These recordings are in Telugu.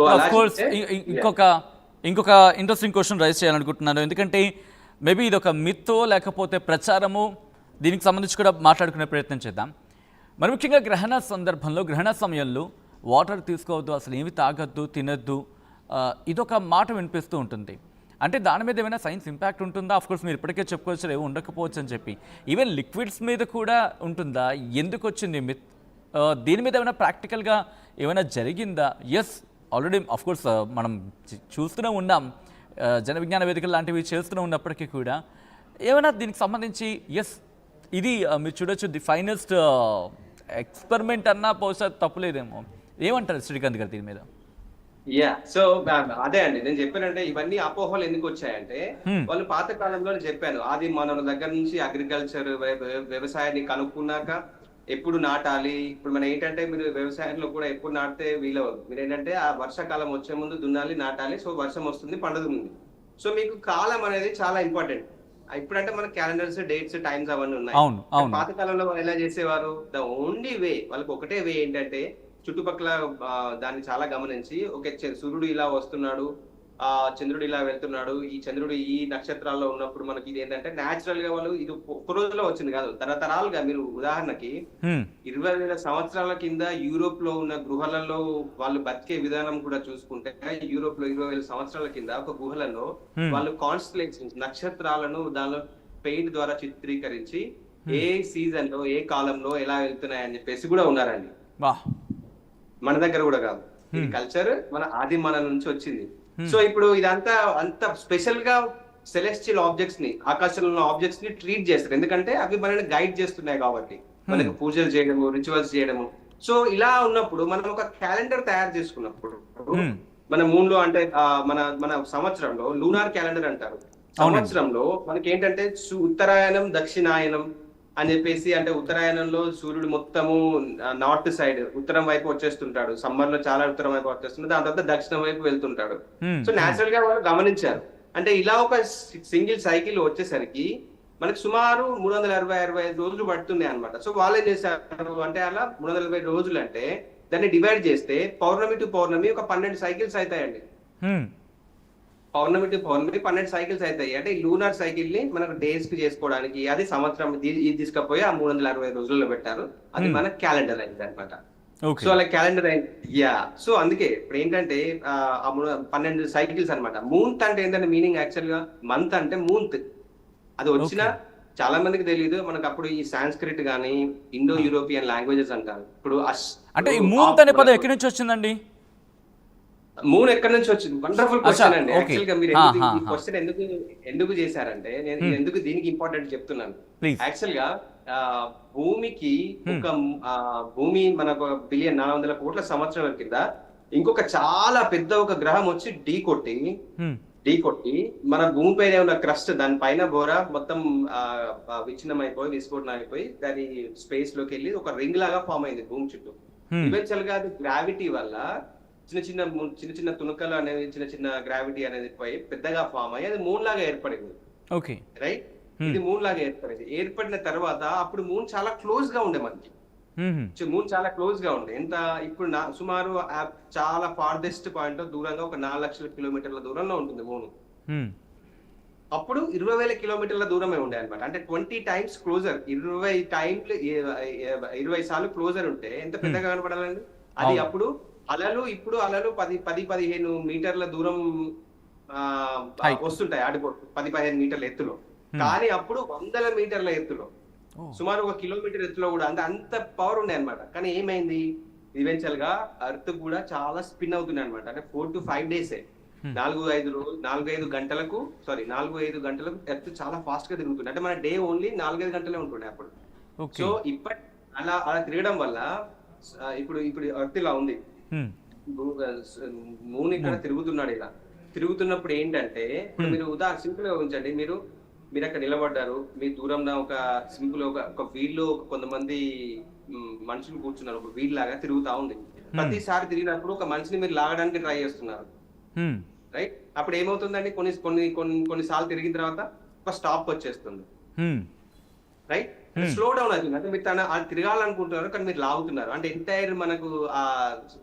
సో ఆఫ్ అలా కోర్స్ చూస్తే ఇంకొక ఇంకొక ఇంట్రెస్టింగ్ క్వశ్చన్ రైజ్ చేయాలనుకుంటున్నాను. ఎందుకంటే మేబీ ఇది ఒక మిత్తో లేకపోతే ప్రచారము, దీనికి సంబంధించి కూడా మాట్లాడుకునే ప్రయత్నం చేద్దాం. మరి ముఖ్యంగా గ్రహణ సందర్భంలో, గ్రహణ సమయంలో వాటర్ తీసుకోవద్దు, అసలు ఏమి తాగొద్దు, తినద్దు, ఇదొక మాట వినిపిస్తూ ఉంటుంది. అంటే దాని మీద ఏమైనా సైన్స్ ఇంపాక్ట్ ఉంటుందా? ఆఫ్ కోర్స్ మీరు ఇప్పటికే చెప్పుకోవచ్చు ఏమో ఉండకపోవచ్చు అని చెప్పి. ఈవెన్ లిక్విడ్స్ మీద కూడా ఉంటుందా? ఎందుకు వచ్చింది మిత్? దీని మీద ఏమైనా ప్రాక్టికల్గా ఏమైనా జరిగిందా? ఎస్, ఆల్రెడీ ఆఫ్ కోర్స్ మనం చూస్తూనే ఉన్నాం, జన విజ్ఞాన వేదికలు లాంటివి చేస్తూనే ఉన్నప్పటికీ కూడా ఏమైనా దీనికి సంబంధించి ఎస్ ఇది మీరు చూడొచ్చు, ది ఫైనెస్ట్ ఎక్స్పెరిమెంట్ అన్నా బహుశా తప్పులేదేమో. ఏమంటారు శ్రీకాంత్ గారు దీని మీద? సో అదే అండి నేను చెప్పానంటే ఇవన్నీ అపోహలు ఎందుకు వచ్చాయంటే వాళ్ళు పాత కాలంలో చెప్పాను ఆది మానవుల దగ్గర నుంచి అగ్రికల్చర్ వ్యవసాయాన్ని కనుక్కున్నాక ఎప్పుడు నాటాలి. ఇప్పుడు మనం ఏంటంటే మీరు వ్యవసాయంలో కూడా ఎప్పుడు నాటితే వీలవదు. మీరు ఏంటంటే ఆ వర్షాకాలం వచ్చే ముందు దున్నాలి, నాటాలి. సో వర్షం వస్తుంది, పండుతుంది. సో మీకు కాలం అనేది చాలా ఇంపార్టెంట్. ఇప్పుడంటే మన క్యాలెండర్స్, డేట్స్, టైమ్స్ అవన్నీ ఉన్నాయి. పాత కాలంలో వాళ్ళు ఎలా చేసేవారు? ద ఓన్లీ వే, వాళ్ళకి ఒకటే వే ఏంటంటే చుట్టుపక్కల దాన్ని చాలా గమనించి ఓకే సూర్యుడు ఇలా వస్తున్నాడు, చంద్రుడు ఇలా వెళ్తున్నాడు, ఈ చంద్రుడు ఈ నక్షత్రాల్లో ఉన్నప్పుడు మనకి ఇది ఏంటంటే న్యాచురల్ గా వాళ్ళు ఇది ఒక రోజులో వచ్చింది కాదు, తరతరాలుగా. మీరు ఉదాహరణకి 20,000 సంవత్సరాల కింద యూరోప్ లో ఉన్న గుహలలో వాళ్ళు బతికే విధానం కూడా చూసుకుంటే, యూరోప్ లో 20,000 సంవత్సరాల కింద ఒక గుహలలో వాళ్ళు కాన్స్టలేషన్స్, నక్షత్రాలను దానిలో పెయింట్ ద్వారా చిత్రీకరించి ఏ సీజన్ లో ఏ కాలంలో ఎలా వెళ్తున్నాయని చెప్పేసి కూడా ఉన్నారండి. మన దగ్గర కూడా కాదు, ఈ కల్చర్ మన ఆది మన నుంచి వచ్చింది. సో ఇప్పుడు ఇదంతా అంత స్పెషల్ గా సెలెస్టియల్ ఆబ్జెక్ట్స్ ని, ఆకాశంలో ఉన్న ఆబ్జెక్ట్స్ ని ట్రీట్ చేస్తారు. ఎందుకంటే అవి మనల్ని గైడ్ చేస్తున్నాయి కాబట్టి, మనకి పూజలు చేయడము, రిచువల్స్ చేయడము. సో ఇలా ఉన్నప్పుడు మనం ఒక క్యాలెండర్ తయారు చేసుకున్నప్పుడు మన మూన్ లో అంటే మన మన సంవత్సరంలో లూనార్ క్యాలెండర్ అంటారు. సంవత్సరంలో మనకి ఏంటంటే ఉత్తరాయణం, దక్షిణాయనం అని చెప్పేసి, అంటే ఉత్తరాయణంలో సూర్యుడు మొత్తము నార్త్ సైడ్ ఉత్తరం వైపు వచ్చేస్తుంటాడు, సమ్మర్ లో చాలా ఉత్తరం వైపు వచ్చేస్తుంటాడు, దాని తర్వాత దక్షిణం వైపు వెళ్తుంటాడు. సో నేచురల్ గా వాళ్ళు గమనించారు. అంటే ఇలా ఒక సింగిల్ సైకిల్ వచ్చేసరికి మనకి సుమారు 365 రోజులు పడుతున్నాయి అనమాట. సో వాళ్ళు ఏం చేశారు అంటే అలా 340 రోజులు అంటే దాన్ని డివైడ్ చేస్తే పౌర్ణమి టు పౌర్ణమి ఒక 12 సైకిల్స్ అవుతాయండి. పౌర్ణమి టు పౌర్ణమి 12 సైకిల్స్ అవుతాయి. అంటే ఈ లూనార్ సైకిల్ ని మనకు డేస్ కి చేసుకోవడానికి అది సంవత్సరం ఇది తీసుకపోయి ఆ 360 రోజుల్లో పెట్టారు. అది మన క్యాలెండర్ అయింది అనమాట. సో అలా క్యాలెండర్ అయింది. సో అందుకే ఇప్పుడు ఏంటంటే 12 సైకిల్స్ అనమాట. మూంత్ అంటే ఏంటంటే మీనింగ్ యాక్చువల్ గా మంత్ అంటే మూంత్. అది వచ్చిన చాలా మందికి తెలియదు. మనకు అప్పుడు ఈ సాంస్క్రిట్ గానీ ఇండో యూరోపియన్ లాంగ్వేజెస్ అంటారు. ఇప్పుడు అంటే ఈ మూంత్ అనే పదం ఎక్కడి నుంచి వచ్చిందండి? మూన్ ఎక్కడి నుంచి వచ్చింది? వండర్ఫుల్ క్వశ్చన్ అండి. యాక్చువల్ గా మీరు ఈ క్వశ్చన్ ఎందుకు చేశారంటే, నేను ఎందుకు దీనికి ఇంపార్టెంట్ చెప్తున్నాను. యాక్చువల్ గా భూమికి ఒక భూమి మనకు 1,400 కోట్ల సంవత్సరాల కింద ఇంకొక చాలా పెద్ద ఒక గ్రహం వచ్చి ఢీ కొట్టి మన భూమి పైన ఉన్న క్రస్ట్, దాని పైన బోర మొత్తం విచ్ఛిన్నం అయిపోయి, విస్ఫోటనం అయిపోయి దాని స్పేస్ లోకి వెళ్ళి ఒక రింగ్ లాగా ఫామ్ అయింది భూమి చుట్టూ. ఈవెన్చువల్ గా అది గ్రావిటీ వల్ల చిన్న చిన్న తునకలు అనేది, చిన్న చిన్న గ్రావిటీ అనేది పోయి పెద్దగా ఫామ్ అయ్యి అది మూన్ లాగా ఏర్పడింది. ఓకే రైట్, ఇది మూన్ లాగా ఏర్పడింది. ఏర్పడిన తర్వాత అప్పుడు మూన్ చాలా క్లోజ్ గా ఉండే మనకి. మూన్ చాలా క్లోజ్ గా ఉండే. ఎంత ఇప్పుడు సుమారు చాలా ఫార్దెస్ట్ పాయింట్ దూరంగా ఒక 4 లక్షల కిలోమీటర్ల దూరంలో ఉంటుంది మూన్. అప్పుడు 20,000 కిలోమీటర్ల దూరమే ఉండే అనమాట. అంటే 20 టైమ్స్ క్లోజర్, 20 సార్లు క్లోజర్ ఉంటే ఎంత పెద్దగా కనపడాలండి అది. అప్పుడు ఇప్పుడు అలలు 10-15 మీటర్ల దూరం వస్తుంటాయి, ఆడిపో 10-15 మీటర్ల ఎత్తులో. కానీ అప్పుడు 100 మీటర్ల ఎత్తులో, సుమారు 1 కిలోమీటర్ ఎత్తులో కూడా అంత పవర్ ఉండే అనమాట. కానీ ఏమైంది, ఈవెన్చువల్ గా అర్త్ కూడా చాలా స్పిన్ అవుతుంది అనమాట. అంటే 4 to 5 days 4-5 గంటలకు ఎర్త్ చాలా ఫాస్ట్ గా తిరుగుతుంది. అంటే మన డే ఓన్లీ 4-5 గంటలే ఉంటుండే అప్పుడు. సో ఇప్పటి అలా తిరగడం వల్ల ఇప్పుడు ఎర్త్ ఇలా ఉంది, మూన్ ఇక్కడ తిరుగుతున్నాడు. ఇలా తిరుగుతున్నప్పుడు ఏంటంటే మీరు సింపుల్ గా ఉంచండి, మీరు అక్కడ నిలబడ్డారు, మీ దూరంలో ఒక సింపుల్ ఒక వీల్ లో కొంతమంది మనుషులు కూర్చున్నారు, ఒక వీల్ లాగా తిరుగుతా ఉంది. ప్రతిసారి తిరిగినప్పుడు ఒక మనిషిని మీరు లాగడానికి ట్రై చేస్తున్నారు, రైట్? అప్పుడు ఏమవుతుందండి, కొన్నిసార్లు తిరిగిన తర్వాత ఒక స్టాప్ వచ్చేస్తుంది, రైట్? స్లో డౌన్ అవుతుంది. అంటే మీరు తిరగాలనుకుంటున్నారు కానీ మీరు లాగుతున్నారు. అంటే ఎంటైర్ మనకు ఆ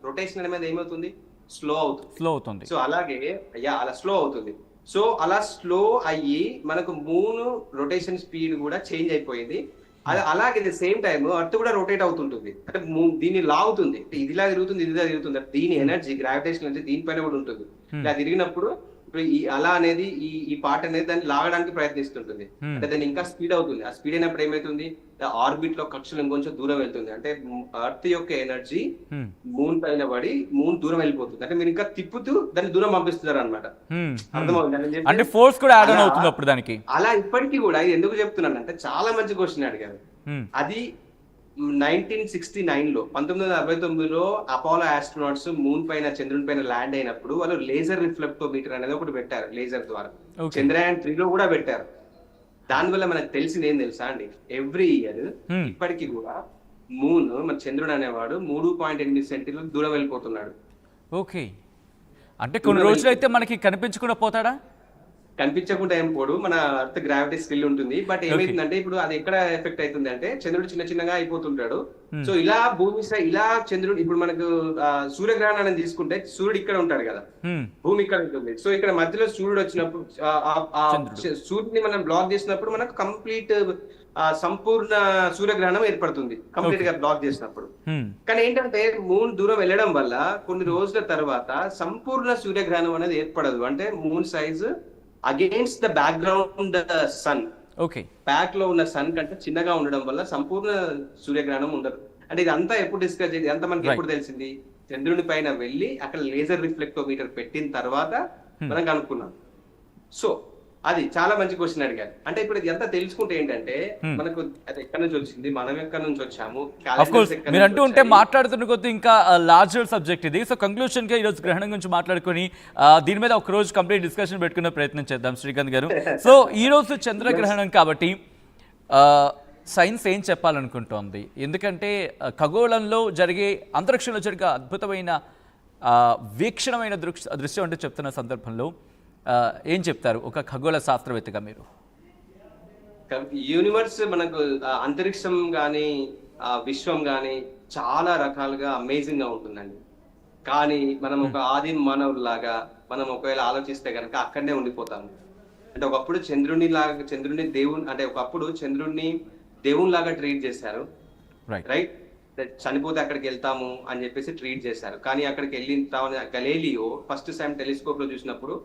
రొటేషన్ అనేది ఏమవుతుంది, స్లో అవుతుంది. స్లో అవుతుంది. సో అలాగే అలా స్లో అవుతుంది. సో అలా స్లో అయ్యి మనకు మూన్ రొటేషన్ స్పీడ్ కూడా చేంజ్ అయిపోయింది. అది అలాగే ద సేమ్ టైమ్ అర్త్ కూడా రొటేట్ అవుతుంటుంది. అంటే దీన్ని లాగుతుంది, ఇదిలా తిరుగుతుంది, ఇదిలా తిరుగుతుంది. దీని ఎనర్జీ గ్రావిటేషన్ ఎనర్జీ దీనిపైన కూడా ఉంటుంది. ఇలా తిరిగినప్పుడు ఇప్పుడు ఈ అలా అనేది ఈ పార్ట్ అనేది దాన్ని లాగడానికి ప్రయత్నిస్తుంటుంది. అంటే దాన్ని ఇంకా స్పీడ్ అవుతుంది. ఆ స్పీడ్ అయినప్పుడు ఏమైతుంది, ఆర్బిట్ లో కక్షలు ఇంకొంచెం దూరం వెళ్తుంది. అంటే అర్త్ యొక్క ఎనర్జీ మూన్ పైన పడి మూన్ దూరం వెళ్ళిపోతుంది. అంటే మీరు ఇంకా తిప్పుతూ దాన్ని దూరం పంపిస్తున్నారు అనమాట. అర్థమవుతుంది అంటే ఫోర్స్ కూడా యాడ్ ఆన్ అవుతుంది అప్పుడు దానికి. అలా ఇప్పటికీ కూడా ఇది ఎందుకు చెప్తున్నాను అంటే చాలా మంచి క్వశ్చన్ అడిగారు. అది 1969 లో 1969లో అపోలో ఆస్ట్రోనాట్స్ మూన్ పైన చంద్రుని పైన ల్యాండ్ అయినప్పుడు వాళ్ళు లేజర్ రిఫ్లెక్టోమీటర్ అనేది ఒకటి పెట్టారు లేజర్ ద్వారా. చంద్రయాన్ 3 లో కూడా పెట్టారు. దానివల్ల మనకు తెలిసింది ఏం తెలుసా అండి, ఎవ్రీ ఇయర్ ఇప్పటికీ కూడా మూన్ మన చంద్రుడు అనేవాడు 3.8 సెంటీమీటర్లు దూరం వెళ్ళిపోతున్నాడు. ఓకే, అంటే కొన్ని రోజులు అయితే మనకి కనిపించకుండా పోతాడా? కనిపించకుండా ఏం పోడు, మన అర్త్ గ్రావిటీ స్టిల్ ఉంటుంది. బట్ ఏమైతుందంటే ఇప్పుడు అది ఎక్కడ ఎఫెక్ట్ అవుతుంది అంటే చంద్రుడు చిన్న చిన్నగా అయిపోతుంటాడు. సో ఇలా భూమి ఇలా చంద్రుడు ఇప్పుడు మనకు సూర్యగ్రహణాన్ని తీసుకుంటే సూర్యుడు ఇక్కడ ఉంటాడు కదా, భూమి ఇక్కడ ఉంటుంది. సో ఇక్కడ మధ్యలో సూర్యుడు వచ్చినప్పుడు సూర్యుడిని మనం బ్లాక్ చేసినప్పుడు మనకు కంప్లీట్ సంపూర్ణ సూర్యగ్రహణం ఏర్పడుతుంది కంప్లీట్ గా బ్లాక్ చేసినప్పుడు. కానీ ఏంటంటే మూన్ దూరం వెళ్ళడం వల్ల కొన్ని రోజుల తర్వాత సంపూర్ణ సూర్యగ్రహణం అనేది ఏర్పడదు. అంటే moon size against the background sun, okay, back లో ఉన్న సన్ కంటే చిన్నగా ఉండడం వల్ల సంపూర్ణ సూర్యగ్రహణం ఉండదు. అంటే ఇదంతా ఎప్పుడు డిస్కస్ చేసి అంతా మనకి ఎప్పుడు తెలిసింది, చంద్రుని పైన వెళ్ళి అక్కడ లేజర్ రిఫ్లెక్టోమీటర్ పెట్టిన తర్వాత మనం కనుక్కున్నాం. సో అది చాలా మంచి క్వశ్చన్ అడిగారు. అంటే ఇప్పుడు ఇది ఎంత తెలుసుకుంటే ఏంటంటే మనకు అది ఎక్కడి నుంచి వచ్చింది, మనం ఎక్కడి నుంచి వచ్చాము, మీరు అంటూ ఉంటే మాట్లాడుతున్న కొద్ది ఇంకా లార్జర్ సబ్జెక్ట్ ఇది. సో కంక్లూషన్ గా ఈ రోజు గ్రహణం గురించి మాట్లాడుకొని దీని మీద ఒక రోజు కంప్లీట్ డిస్కషన్ పెట్టుకునే ప్రయత్నం చేద్దాం శ్రీకాంత్ గారు. సో ఈ రోజు చంద్రగ్రహణం కాబట్టి సైన్స్ ఏం చెప్పాలనుకుంటోంది? ఎందుకంటే ఖగోళంలో జరిగే అంతరిక్షంలో జరిగే అద్భుతమైన వీక్షణమైన దృశ్యం అంటే చెప్తున్న సందర్భంలో ఏం చెప్తారు ఒక ఖగోళ శాస్త్రవేత్తగా మీరు? యూనివర్స్ మనకు అంతరిక్షం గాని విశ్వం గాని చాలా రకాలుగా అమేజింగ్ గా ఉంటుందండి. కానీ మనం ఒక ఆది మానవులాగా మనం ఒకవేళ ఆలోచిస్తే కనుక అక్కడనే ఉండిపోతాము. అంటే ఒకప్పుడు చంద్రుని దేవుని అంటే ఒకప్పుడు చంద్రుడిని దేవుని లాగా ట్రీట్ చేశారు, రైట్? చనిపోతే అక్కడికి వెళ్తాము అని చెప్పేసి ట్రీట్ చేశారు. కానీ అక్కడికి వెళ్ళిన తర్వాత గలీలియో ఫస్ట్ టైం టెలిస్కోప్ లో చూసినప్పుడు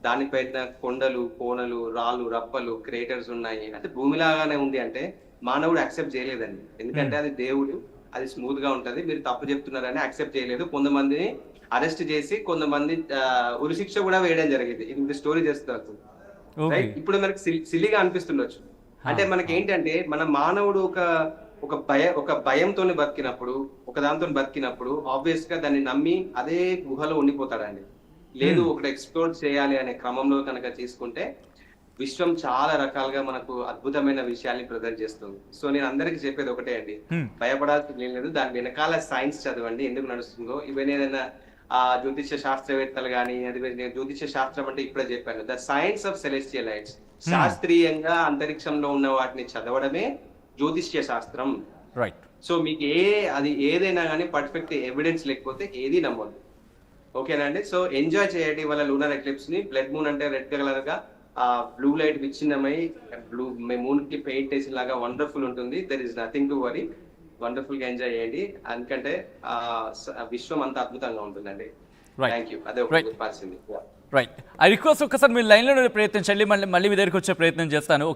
దానిపైన కొండలు, కోనలు, రాళ్ళు, రప్పలు, క్రేటర్స్ ఉన్నాయి. అంటే భూమిలాగానే ఉంది. అంటే మానవుడు యాక్సెప్ట్ చేయలేదండి. ఎందుకంటే అది దేవుడు, అది స్మూత్ గా ఉంటది, మీరు తప్పు చెప్తున్నారని యాక్సెప్ట్ చేయలేదు. కొంతమందిని అరెస్ట్ చేసి కొంతమంది ఉరిశిక్ష కూడా వేయడం జరిగింది. ఇది స్టోరీ చేస్తారు. రైట్? ఇప్పుడు మనకి సిల్లిగా అనిపిస్తుండొచ్చు. అంటే మనకి ఏంటంటే మన మానవుడు ఒక భయంతో బతికినప్పుడు, ఒక దాంతో బతికినప్పుడు ఆబ్వియస్ గా దాన్ని నమ్మి అదే గుహలో ఉండిపోతాడండి. లేదు ఒకటి ఎక్స్ప్లోర్ చేయాలి అనే క్రమంలో కనుక తీసుకుంటే విశ్వం చాలా రకాలుగా మనకు అద్భుతమైన విషయాల్ని ప్రజెంట్ చేస్తుంది. సో నేను అందరికి చెప్పేది ఒకటే అండి, భయపడాల్సింది లేదు. దాని వెనకాల సైన్స్ చదవండి, ఎందుకు నడుస్తుందో. ఇవన్నీ ఏదైనా జ్యోతిష్య శాస్త్రవేత్తలు కానీ, అది జ్యోతిష్య శాస్త్రం అంటే ఇప్పుడే చెప్పాను, the science of celestial lights. శాస్త్రీయంగా అంతరిక్షంలో ఉన్న వాటిని చదవడమే జ్యోతిష్య శాస్త్రం. రైట్. సో మీకు అది ఏదైనా కానీ పర్ఫెక్ట్ ఎవిడెన్స్ లేకపోతే ఏది నమ్మొద్దు. ఓకేనా అండి? సో ఎంజాయ్ చేయండి వాళ్ళ లూనర్ ఎక్లిప్స్ ని. బ్లడ్ మూన్ అంటే రెడ్ కలర్ గా బ్లూ లైట్ విచ్ఛిన్నమై మూన్ కి పెయింట్ వేసిన లాగా వండర్ఫుల్ ఉంటుంది. There is nothing to worry. Wonderful గా ఎంజాయ్ చేయండి. ఎందుకంటే విశ్వం అంత అద్భుతంగా ఉంటుందండి. Thank you. అదే ఒకటి చెప్పాల్సింది. రైట్. ఐ రిక్వెస్ట్ ఒక్కసారి మీరు లైన్లో ప్రయత్నించండి, మళ్ళీ మీ దగ్గరికి వచ్చే ప్రయత్నం చేస్తాను.